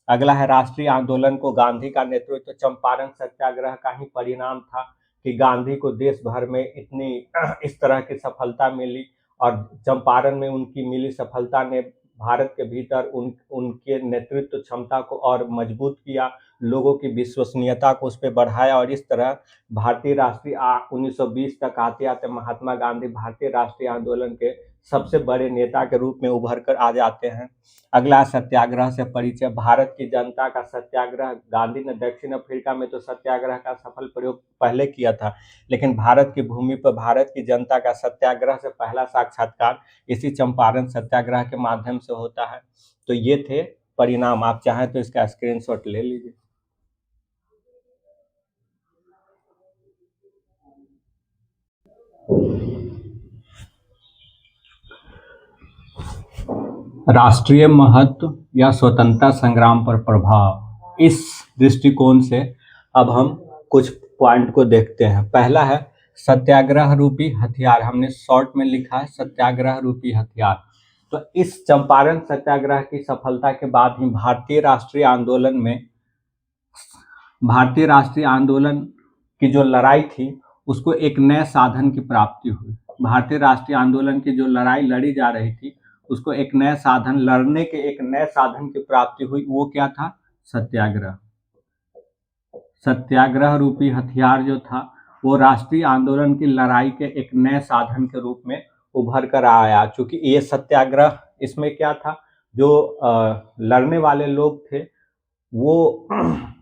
अगला है राष्ट्रीय आंदोलन को गांधी का नेतृत्व। चंपारण सत्याग्रह का ही परिणाम था कि गांधी को देश भर में इतनी इस तरह की सफलता मिली, और चंपारण में उनकी मिली सफलता ने भारत के भीतर उनके नेतृत्व क्षमता को और मजबूत किया, लोगों की विश्वसनीयता को उस पर बढ़ाया, और इस तरह भारतीय राष्ट्रीय 1920 तक आते आते महात्मा गांधी भारतीय राष्ट्रीय आंदोलन के सबसे बड़े नेता के रूप में उभर कर आ जाते हैं। अगला सत्याग्रह से परिचय। भारत की जनता का सत्याग्रह। गांधी ने दक्षिण अफ्रीका में तो सत्याग्रह का सफल प्रयोग पहले किया था, लेकिन भारत की भूमि पर भारत की जनता का सत्याग्रह से पहला साक्षात्कार इसी चंपारण सत्याग्रह के माध्यम से होता है। तो ये थे परिणाम। आप चाहें तो इसका स्क्रीनशॉट ले लीजिए। राष्ट्रीय महत्व या स्वतंत्रता संग्राम पर प्रभाव। इस दृष्टिकोण से अब हम कुछ पॉइंट को देखते हैं। पहला है सत्याग्रह रूपी हथियार। हमने शॉर्ट में लिखा है सत्याग्रह रूपी हथियार। तो इस चंपारण सत्याग्रह की सफलता के बाद ही भारतीय राष्ट्रीय आंदोलन की जो लड़ाई थी उसको एक नए साधन की प्राप्ति हुई। भारतीय राष्ट्रीय आंदोलन की जो लड़ाई लड़ी जा रही थी उसको एक नए साधन, लड़ने के एक नए साधन की प्राप्ति हुई। वो क्या था? सत्याग्रह। सत्याग्रह रूपी हथियार जो था वो राष्ट्रीय आंदोलन की लड़ाई के एक नए साधन के रूप में उभर कर आया। चूंकि ये सत्याग्रह, इसमें क्या था, जो लड़ने वाले लोग थे वो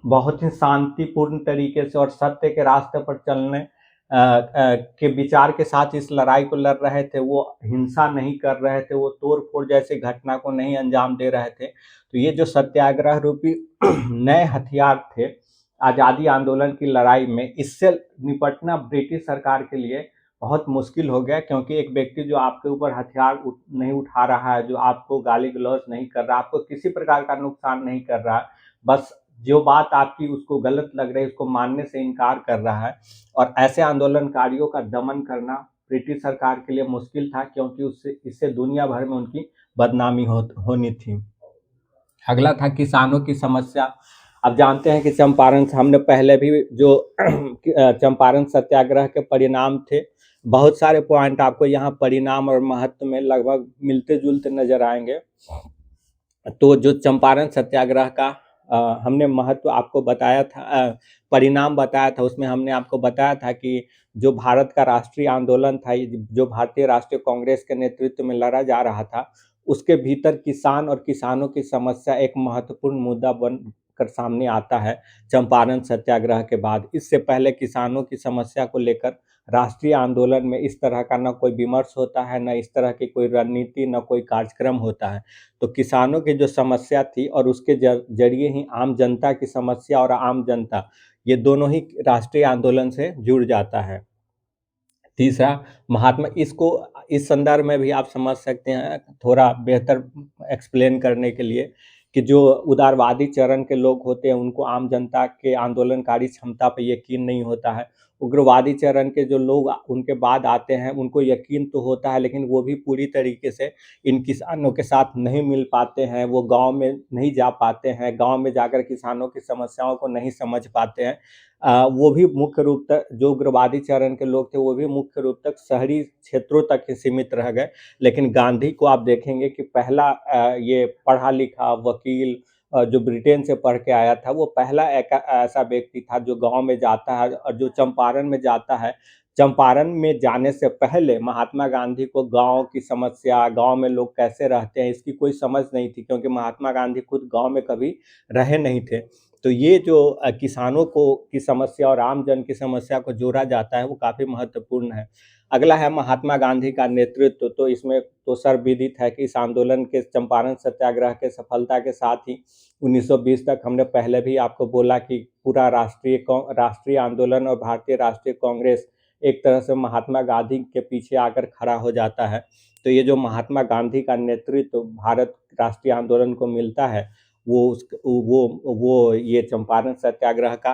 बहुत ही शांतिपूर्ण तरीके से और सत्य के रास्ते पर चलने के विचार के साथ इस लड़ाई को लड़ रहे थे। वो हिंसा नहीं कर रहे थे, वो तोड़ फोड़ जैसे घटना को नहीं अंजाम दे रहे थे। तो ये जो सत्याग्रह रूपी नए हथियार थे आज़ादी आंदोलन की लड़ाई में, इससे निपटना ब्रिटिश सरकार के लिए बहुत मुश्किल हो गया, क्योंकि एक व्यक्ति जो आपके ऊपर हथियार नहीं उठा रहा है, जो आपको गाली गलौज नहीं कर रहा, आपको किसी प्रकार का नुकसान नहीं कर रहा, बस जो बात आपकी उसको गलत लग रही है उसको मानने से इनकार कर रहा है, और ऐसे आंदोलनकारियों का दमन करना ब्रिटिश सरकार के लिए मुश्किल था, क्योंकि इससे दुनिया भर में उनकी बदनामी होनी थी। अगला था किसानों की समस्या। अब जानते हैं कि चंपारण, हमने पहले भी जो चंपारण सत्याग्रह के परिणाम थे, बहुत सारे पॉइंट आपको यहाँ परिणाम और महत्व में लगभग मिलते जुलते नजर आएंगे। तो जो चंपारण सत्याग्रह का हमने महत्व आपको बताया था, परिणाम बताया था, उसमें हमने आपको बताया था कि जो भारत का राष्ट्रीय आंदोलन था, जो भारतीय राष्ट्रीय कांग्रेस के नेतृत्व में लड़ा जा रहा था, उसके भीतर किसान और किसानों की समस्या एक महत्वपूर्ण मुद्दा बनकर सामने आता है चंपारण सत्याग्रह के बाद। इससे पहले किसानों की समस्या को लेकर राष्ट्रीय आंदोलन में इस तरह का न कोई विमर्श होता है, न इस तरह की कोई रणनीति, न कोई कार्यक्रम होता है। तो किसानों की जो समस्या थी और उसके जरिए ही आम जनता की समस्या और आम जनता, ये दोनों ही राष्ट्रीय आंदोलन से जुड़ जाता है। तीसरा, महात्मा, इसको इस संदर्भ में भी आप समझ सकते हैं थोड़ा बेहतर एक्सप्लेन करने के लिए, कि जो उदारवादी चरण के लोग होते हैं उनको आम जनता के आंदोलनकारी क्षमता पर यकीन नहीं होता है। उग्रवादी चरण के जो लोग उनके बाद आते हैं उनको यकीन तो होता है, लेकिन वो भी पूरी तरीके से इन किसानों के साथ नहीं मिल पाते हैं, वो गांव में नहीं जा पाते हैं, गांव में जाकर किसानों की समस्याओं को नहीं समझ पाते हैं। वो भी मुख्य रूप तक, जो उग्रवादी चरण के लोग थे वो भी मुख्य रूप तक शहरी क्षेत्रों तक ही सीमित रह गए। लेकिन गांधी को आप देखेंगे कि पहला ये पढ़ा लिखा वकील जो ब्रिटेन से पढ़ के आया था, वो पहला ऐसा व्यक्ति था जो गांव में जाता है, और जो चंपारण में जाता है। चंपारण में जाने से पहले महात्मा गांधी को गांव की समस्या, गांव में लोग कैसे रहते हैं, इसकी कोई समझ नहीं थी, क्योंकि महात्मा गांधी खुद गांव में कभी रहे नहीं थे। तो ये जो किसानों को की समस्या और आम जन की समस्या को जोड़ा जाता है वो काफ़ी महत्वपूर्ण है। अगला है महात्मा गांधी का नेतृत्व। तो इसमें तो सर्वविदित है कि इस आंदोलन के, चंपारण सत्याग्रह के सफलता के साथ ही 1920 तक, हमने पहले भी आपको बोला कि पूरा राष्ट्रीय आंदोलन और भारतीय राष्ट्रीय कांग्रेस एक तरह से महात्मा गांधी के पीछे आकर खड़ा हो जाता है। तो ये जो महात्मा गांधी का नेतृत्व भारत राष्ट्रीय आंदोलन को मिलता है वो ये चंपारण सत्याग्रह का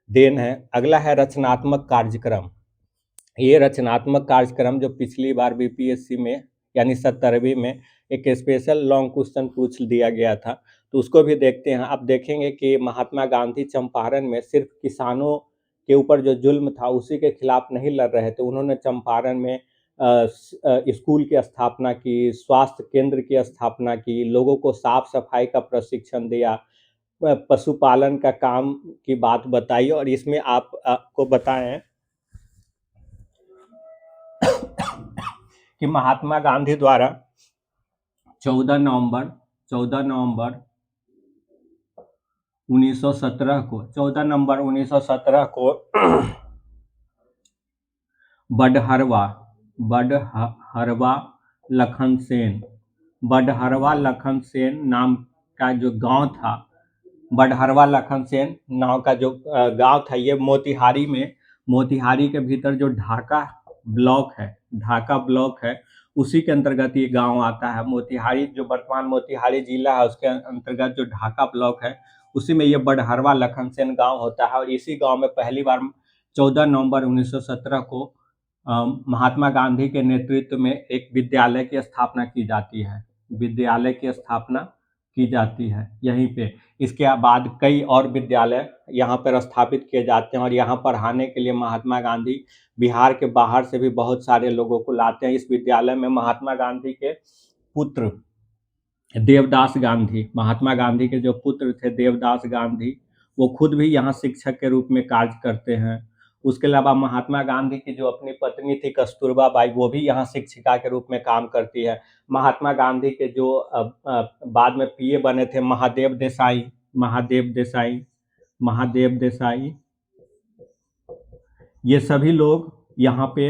देन है। अगला है रचनात्मक कार्यक्रम। ये रचनात्मक कार्यक्रम जो पिछली बार बीपीएससी में यानी 70वीं में एक स्पेशल लॉन्ग क्वेश्चन पूछ दिया गया था, तो उसको भी देखते हैं। आप देखेंगे कि महात्मा गांधी चंपारण में सिर्फ किसानों के ऊपर जो जुल्म था उसी के खिलाफ नहीं लड़ रहे थे। उन्होंने चंपारण में स्कूल की स्थापना की, स्वास्थ्य केंद्र की स्थापना की, लोगों को साफ सफाई का प्रशिक्षण दिया, पशुपालन का काम की बात बताई। और इसमें आपको बताएं कि महात्मा गांधी द्वारा 14 नवंबर 1917 को बडहरवा लखन सेन नाम का जो गांव था, बडहरवा लखन सेन नाम का जो गांव था, ये मोतिहारी के भीतर जो ढाका ब्लॉक है उसी के अंतर्गत ये गांव आता है। मोतिहारी जो वर्तमान मोतिहारी जिला है उसके अंतर्गत जो ढाका ब्लॉक है उसी में ये बडहरवा लखन सेन गांव होता है। और इसी गांव में पहली बार 14 नवंबर 1917 को महात्मा गांधी के नेतृत्व में एक विद्यालय की स्थापना की जाती है यहीं पे। इसके बाद कई और विद्यालय यहाँ पर स्थापित किए जाते हैं और यहाँ पढ़ाने के लिए महात्मा गांधी बिहार के बाहर से भी बहुत सारे लोगों को लाते हैं। इस विद्यालय में महात्मा गांधी के पुत्र देवदास गांधी, महात्मा गांधी के जो पुत्र थे देवदास गांधी, वो खुद भी यहाँ शिक्षक के रूप में कार्य करते हैं। उसके अलावा महात्मा गांधी की जो अपनी पत्नी थी कस्तूरबा बाई, वो भी यहाँ शिक्षिका के रूप में काम करती है। महात्मा गांधी के जो बाद में पीए बने थे महादेव देसाई, ये सभी लोग यहाँ पे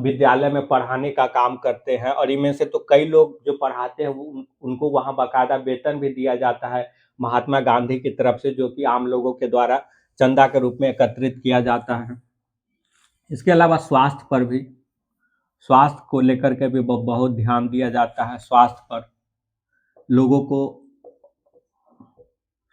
विद्यालय में पढ़ाने का काम करते हैं। और इनमें से तो कई लोग जो पढ़ाते हैं उनको वहाँ बाकायदा वेतन भी दिया जाता है महात्मा गांधी की तरफ से, जो कि आम लोगों के द्वारा चंदा के रूप में एकत्रित किया जाता है। इसके अलावा स्वास्थ्य को लेकर के भी बहुत ध्यान दिया जाता है। लोगों को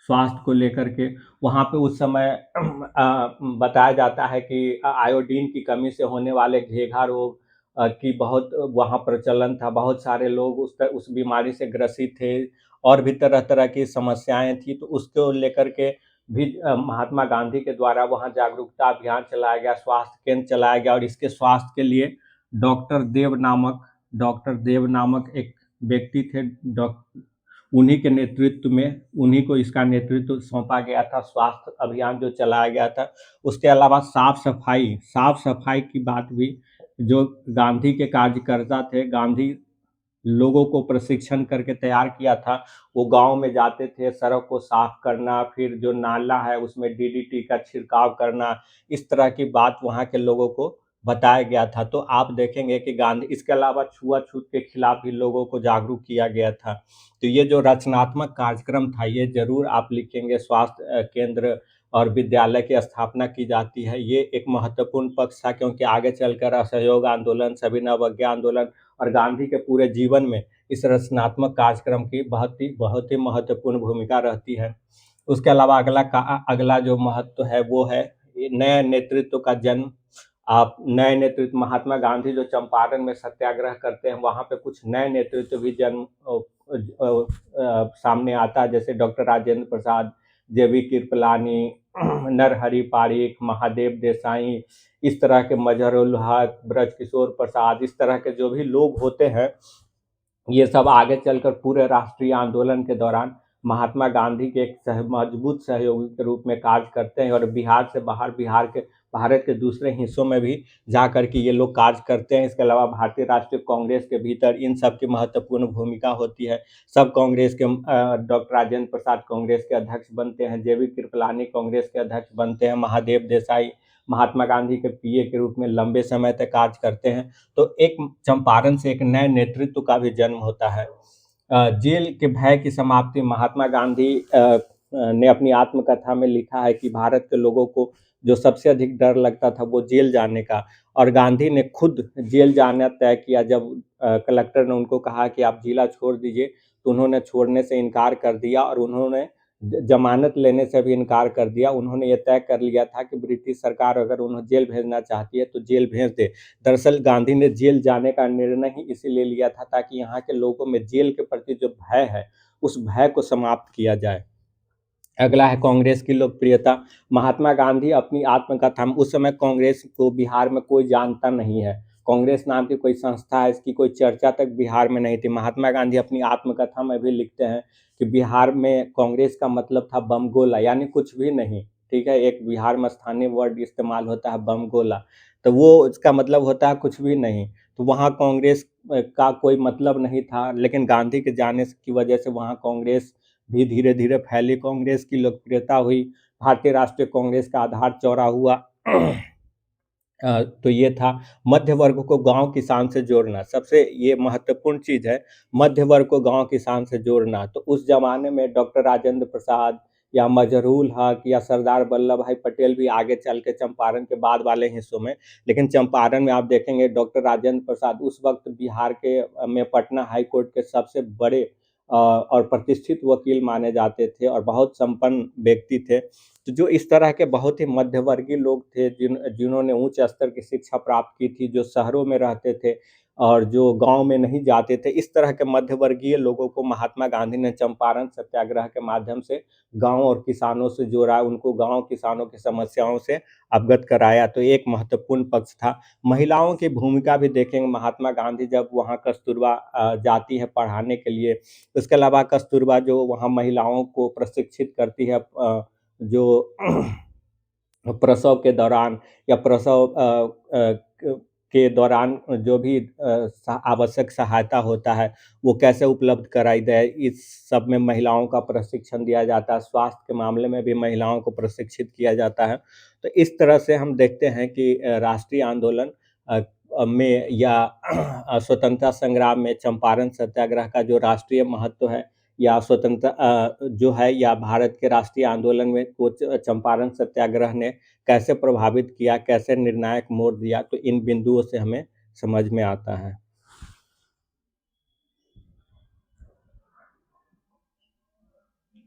स्वास्थ्य को लेकर के वहाँ पे उस समय बताया जाता है कि आयोडीन की कमी से होने वाले घेघा रोग की बहुत वहाँ प्रचलन था। बहुत सारे लोग उस बीमारी से ग्रसित थे और भी तरह तरह की समस्याएं थी, तो उसको लेकर के भी महात्मा गांधी के द्वारा वहाँ जागरूकता अभियान चलाया गया, स्वास्थ्य केंद्र चलाया गया। और इसके स्वास्थ्य के लिए डॉक्टर देव नामक एक व्यक्ति थे, उन्हीं को इसका नेतृत्व सौंपा गया था, स्वास्थ्य अभियान जो चलाया गया था। उसके अलावा साफ सफाई की बात भी, जो गांधी के कार्यकर्ता थे, गांधी लोगों को प्रशिक्षण करके तैयार किया था। वो गांव में जाते थे, सड़क को साफ करना, फिर जो नाला है उसमें डीडीटी का छिड़काव करना, इस तरह की बात वहाँ के लोगों को बताया गया था। तो आप देखेंगे कि गांधी, इसके अलावा छुआछूत के खिलाफ भी लोगों को जागरूक किया गया था। तो ये जो रचनात्मक कार्यक्रम था ये जरूर आप लिखेंगे, स्वास्थ्य केंद्र और विद्यालय की स्थापना की जाती है। ये एक महत्वपूर्ण पक्ष था, क्योंकि आगे चलकर असहयोग आंदोलन, सविनय अवज्ञा आंदोलन और गांधी के पूरे जीवन में इस रचनात्मक कार्यक्रम की बहुत ही महत्वपूर्ण भूमिका रहती है। उसके अलावा अगला जो महत्व है वो है नए नेतृत्व का जन्म। आप नए नेतृत्व, महात्मा गांधी जो चंपारण में सत्याग्रह करते हैं वहाँ पे कुछ नए नेतृत्व भी जन्म सामने आता है, जैसे डॉक्टर राजेंद्र प्रसाद, जेबी कृपलानी, नरहरि पारिख, महादेव देसाई, इस तरह के मजहरुल हक, ब्रजकिशोर प्रसाद, इस तरह के जो भी लोग होते हैं ये सब आगे चलकर पूरे राष्ट्रीय आंदोलन के दौरान महात्मा गांधी के एक मजबूत सहयोगी के रूप में कार्य करते हैं। और बिहार से बाहर, भारत के दूसरे हिस्सों में भी जा कर के ये लोग कार्य करते हैं। इसके अलावा भारतीय राष्ट्रीय कांग्रेस के भीतर इन सब की महत्वपूर्ण भूमिका होती है। सब कांग्रेस के डॉक्टर राजेंद्र प्रसाद कांग्रेस के अध्यक्ष बनते हैं, जेबी कृपलानी कांग्रेस के अध्यक्ष बनते हैं, महादेव देसाई महात्मा गांधी के पीए के रूप में लंबे समय तक कार्य करते हैं। तो एक चंपारण से एक नए नेतृत्व का भी जन्म होता है। जेल के भय की समाप्ति, महात्मा गांधी ने अपनी आत्मकथा में लिखा है कि भारत के लोगों को जो सबसे अधिक डर लगता था वो जेल जाने का, और गांधी ने खुद जेल जाना तय किया। जब कलेक्टर ने उनको कहा कि आप जिला छोड़ दीजिए तो उन्होंने छोड़ने से इनकार कर दिया और उन्होंने जमानत लेने से भी इनकार कर दिया। उन्होंने ये तय कर लिया था कि ब्रिटिश सरकार अगर उन्हें जेल भेजना चाहती है तो जेल भेज दे। दरअसल गांधी ने जेल जाने का निर्णय ही इसीलिए लिया था ताकि यहाँ के लोगों में जेल के प्रति जो भय है, उस भय को समाप्त किया जाए। अगला है कांग्रेस की लोकप्रियता। महात्मा गांधी अपनी आत्मकथा में, उस समय कांग्रेस को बिहार में कोई जानता नहीं है, कांग्रेस नाम की कोई संस्था है, इसकी कोई चर्चा तक बिहार में नहीं थी। महात्मा गांधी अपनी आत्मकथा में भी लिखते हैं कि बिहार में कांग्रेस का मतलब था बम गोला, यानी कुछ भी नहीं। ठीक है, एक बिहार में स्थानीय वर्ड इस्तेमाल होता है बम गोला, तो वो इसका मतलब होता है कुछ भी नहीं। तो वहाँ कांग्रेस का कोई मतलब नहीं था, लेकिन गांधी के जाने की वजह से वहाँ कांग्रेस भी धीरे धीरे फैली, कांग्रेस की लोकप्रियता हुई, भारतीय राष्ट्रीय कांग्रेस का आधार चौड़ा हुआ। तो ये था मध्य वर्ग को गांव किसान से जोड़ना, सबसे ये महत्वपूर्ण चीज है, मध्य वर्ग को गांव किसान से जोड़ना। तो उस जमाने में डॉक्टर राजेंद्र प्रसाद या मजहरूल हक या सरदार वल्लभ भाई पटेल भी आगे चल के चंपारण के बाद वाले हिस्सों में, लेकिन चंपारण में आप देखेंगे डॉक्टर राजेंद्र प्रसाद उस वक्त बिहार के में पटना हाई कोर्ट के सबसे बड़े और प्रतिष्ठित वकील माने जाते थे और बहुत संपन्न व्यक्ति थे। तो जो इस तरह के बहुत ही मध्यवर्गीय लोग थे जिन्होंने उच्च स्तर की शिक्षा प्राप्त की थी, जो शहरों में रहते थे और जो गांव में नहीं जाते थे, इस तरह के मध्यवर्गीय लोगों को महात्मा गांधी ने चंपारण सत्याग्रह के माध्यम से गांव और किसानों से जोड़ा, उनको गांव किसानों की समस्याओं से अवगत कराया। तो एक महत्वपूर्ण पक्ष था। महिलाओं की भूमिका भी देखेंगे, महात्मा गांधी जब वहाँ कस्तूरबा जाती है पढ़ाने के लिए, उसके अलावा कस्तूरबा जो वहाँ महिलाओं को प्रशिक्षित करती है, जो प्रसव के दौरान या प्रसव के दौरान जो भी आवश्यक सहायता होता है वो कैसे उपलब्ध कराई जाए, इस सब में महिलाओं का प्रशिक्षण दिया जाता है। स्वास्थ्य के मामले में भी महिलाओं को प्रशिक्षित किया जाता है। तो इस तरह से हम देखते हैं कि राष्ट्रीय आंदोलन में या स्वतंत्रता संग्राम में चंपारण सत्याग्रह का जो राष्ट्रीय महत्व है, या जो है, या भारत के राष्ट्रीय आंदोलन में को चंपारण सत्याग्रह ने कैसे प्रभावित किया, कैसे निर्णायक मोड़ दिया, तो इन बिंदुओं से हमें समझ में आता है।